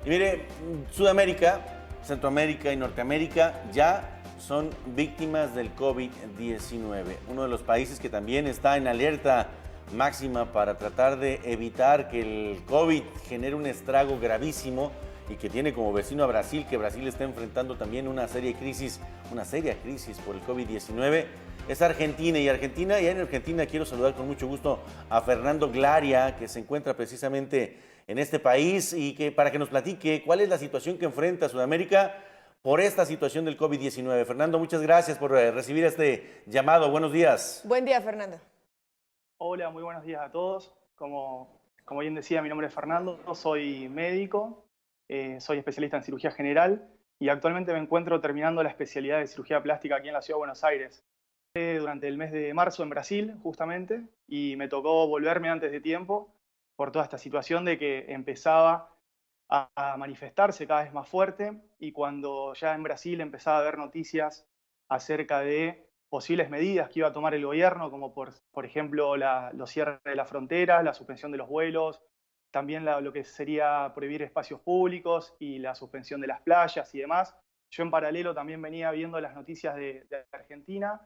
Y mire, Sudamérica, Centroamérica y Norteamérica ya son víctimas del COVID-19. Uno de los países que también está en alerta máxima para tratar de evitar que el COVID genere un estrago gravísimo y que tiene como vecino a Brasil, que Brasil está enfrentando también una seria crisis por el COVID-19, es Argentina. Y en Argentina quiero saludar con mucho gusto a Fernando Glaria, que se encuentra precisamente en este país y para que nos platique cuál es la situación que enfrenta Sudamérica por esta situación del COVID-19. Fernando, muchas gracias por recibir este llamado. Buenos días. Buen día, Fernando. Hola, muy buenos días a todos. Como bien decía, mi nombre es Fernando, soy médico, soy especialista en cirugía general y actualmente me encuentro terminando la especialidad de cirugía plástica aquí en la Ciudad de Buenos Aires. Durante el mes de marzo en Brasil, justamente, y me tocó volverme antes de tiempo por toda esta situación de que empezaba a manifestarse cada vez más fuerte, y cuando ya en Brasil empezaba a haber noticias acerca de posibles medidas que iba a tomar el gobierno, como por ejemplo los cierres de las fronteras, la suspensión de los vuelos, también lo que sería prohibir espacios públicos y la suspensión de las playas y demás. Yo en paralelo también venía viendo las noticias de Argentina,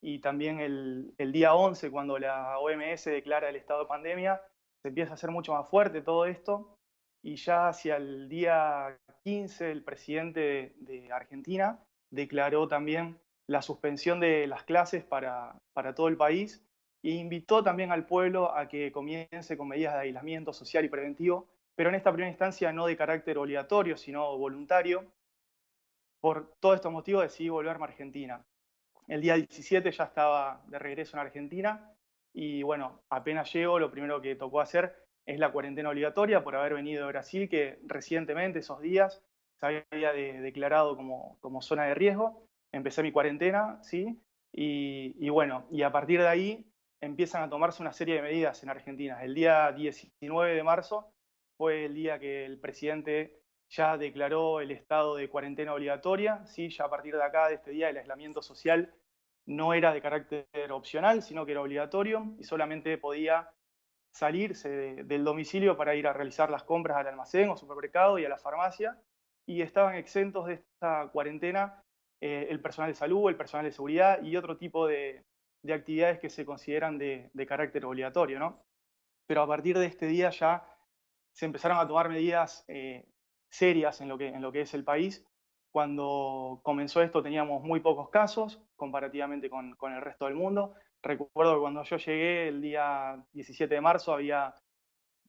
y también el día 11, cuando la OMS declara el estado de pandemia, se empieza a hacer mucho más fuerte todo esto, y ya hacia el día 15 el presidente de Argentina declaró también la suspensión de las clases para todo el país, e invitó también al pueblo a que comience con medidas de aislamiento social y preventivo, pero en esta primera instancia no de carácter obligatorio, sino voluntario. Por todos estos motivos decidí volverme a Argentina. El día 17 ya estaba de regreso en Argentina y bueno, apenas llego, lo primero que tocó hacer es la cuarentena obligatoria por haber venido de Brasil, que recientemente, esos días, se había declarado como zona de riesgo. Empecé mi cuarentena, ¿sí? Y bueno, y a partir de ahí empiezan a tomarse una serie de medidas en Argentina. El día 19 de marzo fue el día que el presidente ya declaró el estado de cuarentena obligatoria, ¿sí? Ya a partir de acá, de este día, el aislamiento social no era de carácter opcional, sino que era obligatorio, y solamente podía salirse del domicilio para ir a realizar las compras al almacén o supermercado y a la farmacia, y estaban exentos de esta cuarentena el personal de salud, el personal de seguridad y otro tipo de actividades que se consideran de carácter obligatorio, ¿no? Pero a partir de este día ya se empezaron a tomar medidas serias en lo que es el país. Cuando comenzó esto teníamos muy pocos casos comparativamente con el resto del mundo. Recuerdo que cuando yo llegué el día 17 de marzo había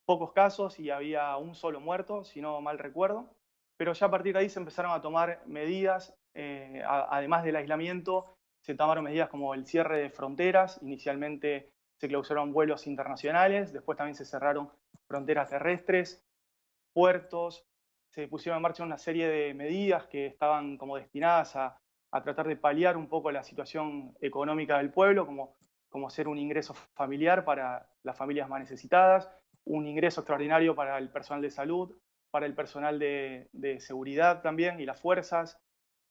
pocos casos y había un solo muerto, si no mal recuerdo. Pero ya a partir de ahí se empezaron a tomar medidas, además del aislamiento, se tomaron medidas como el cierre de fronteras. Inicialmente se clausuraron vuelos internacionales, después también se cerraron fronteras terrestres, puertos. Se pusieron en marcha una serie de medidas que estaban como destinadas a tratar de paliar un poco la situación económica del pueblo, como ser un ingreso familiar para las familias más necesitadas, un ingreso extraordinario para el personal de salud, para el personal de seguridad también y las fuerzas.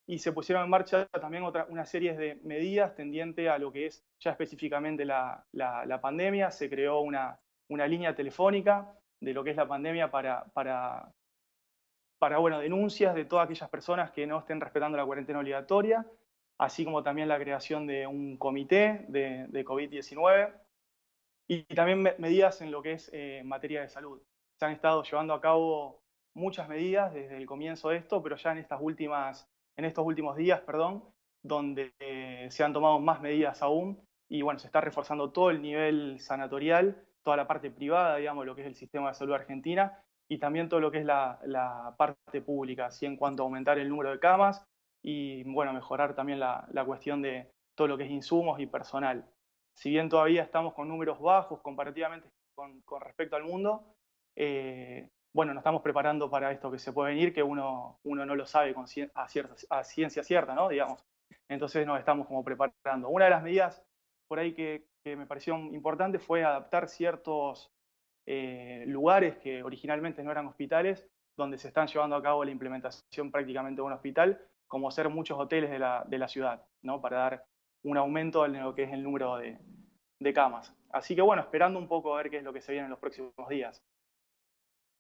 Y se pusieron en marcha también una serie de medidas tendiente a lo que es ya específicamente la pandemia. Se creó una línea telefónica de lo que es la pandemia para bueno, denuncias de todas aquellas personas que no estén respetando la cuarentena obligatoria, así como también la creación de un comité de COVID-19, y también medidas en lo que es materia de salud. Se han estado llevando a cabo muchas medidas desde el comienzo de esto, pero ya en estos últimos días, perdón, donde se han tomado más medidas aún, y bueno, se está reforzando todo el nivel sanatorial, toda la parte privada, digamos, lo que es el sistema de salud argentina, y también todo lo que es la parte pública, así en cuanto a aumentar el número de camas y bueno, mejorar también la cuestión de todo lo que es insumos y personal. Si bien todavía estamos con números bajos comparativamente con respecto al mundo, bueno, nos estamos preparando para esto que se puede venir, que uno no lo sabe a ciencia cierta, ¿no? Digamos. Entonces nos estamos como preparando. Una de las medidas por ahí que me parecieron importantes fue adaptar ciertos lugares que originalmente no eran hospitales, donde se están llevando a cabo la implementación prácticamente de un hospital, como ser muchos hoteles de la ciudad, ¿no? Para dar un aumento en lo que es el número de camas. Así que bueno, esperando un poco a ver qué es lo que se viene en los próximos días.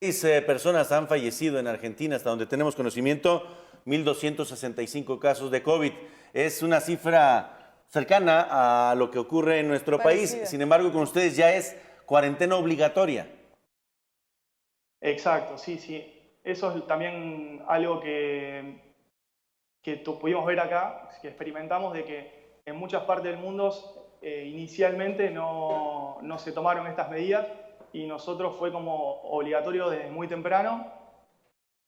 Personas han fallecido en Argentina, hasta donde tenemos conocimiento, 1.265 casos de COVID. Es una cifra cercana a lo que ocurre en nuestro país. Sin embargo, con ustedes ya es cuarentena obligatoria. Exacto, sí, sí. Eso es también algo que pudimos ver acá, que experimentamos, de que en muchas partes del mundo inicialmente no se tomaron estas medidas y nosotros fue como obligatorio desde muy temprano.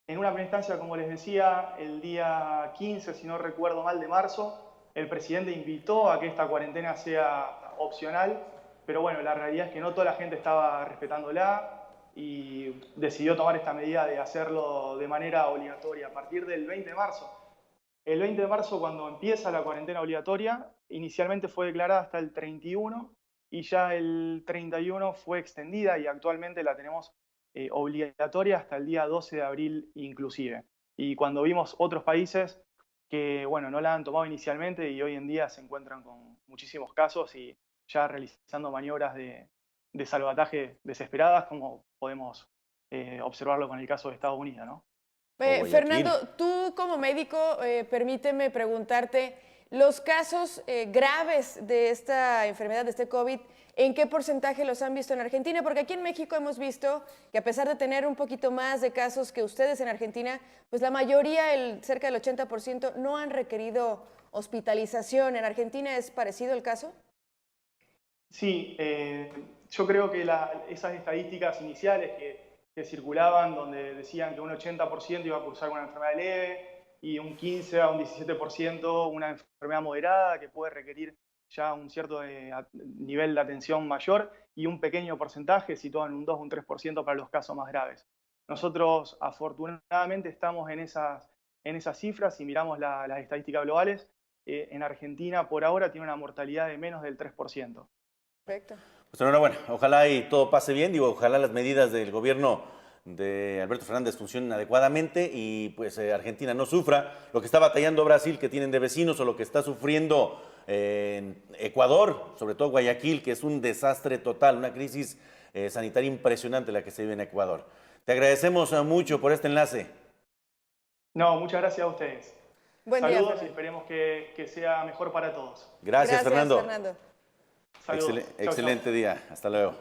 En una primera instancia, como les decía, el día 15, si no recuerdo mal, de marzo, el presidente invitó a que esta cuarentena sea opcional, pero bueno, la realidad es que no toda la gente estaba respetándola y decidió tomar esta medida de hacerlo de manera obligatoria a partir del 20 de marzo. El 20 de marzo, cuando empieza la cuarentena obligatoria, inicialmente fue declarada hasta el 31 y ya el 31 fue extendida y actualmente la tenemos obligatoria hasta el día 12 de abril inclusive. Y cuando vimos otros países que, bueno, no la han tomado inicialmente y hoy en día se encuentran con muchísimos casos y ya realizando maniobras de salvataje desesperadas, como podemos observarlo con el caso de Estados Unidos, ¿no? Fernando, tú como médico, permíteme preguntarte, los casos graves de esta enfermedad, de este COVID, ¿en qué porcentaje los han visto en Argentina? Porque aquí en México hemos visto que a pesar de tener un poquito más de casos que ustedes en Argentina, pues la mayoría, cerca del 80%, no han requerido hospitalización. ¿En Argentina es parecido el caso? Sí, yo creo que esas estadísticas iniciales que circulaban, donde decían que un 80% iba a cursar una enfermedad leve y un 15 a un 17% una enfermedad moderada que puede requerir ya un cierto nivel de atención mayor y un pequeño porcentaje situado en un 2 o un 3% para los casos más graves. Nosotros afortunadamente estamos en esas cifras y miramos las estadísticas globales. En Argentina por ahora tiene una mortalidad de menos del 3%. Perfecto. Pues enhorabuena, ojalá y todo pase bien, digo, ojalá las medidas del gobierno de Alberto Fernández funcionen adecuadamente y pues Argentina no sufra lo que está batallando Brasil, que tienen de vecinos, o lo que está sufriendo en Ecuador, sobre todo Guayaquil, que es un desastre total, una crisis sanitaria impresionante la que se vive en Ecuador. Te agradecemos mucho por este enlace. No, muchas gracias a ustedes. Buen Saludos día, y esperemos que sea mejor para todos. Gracias, Fernando. Saludos. Excelente día. Hasta luego.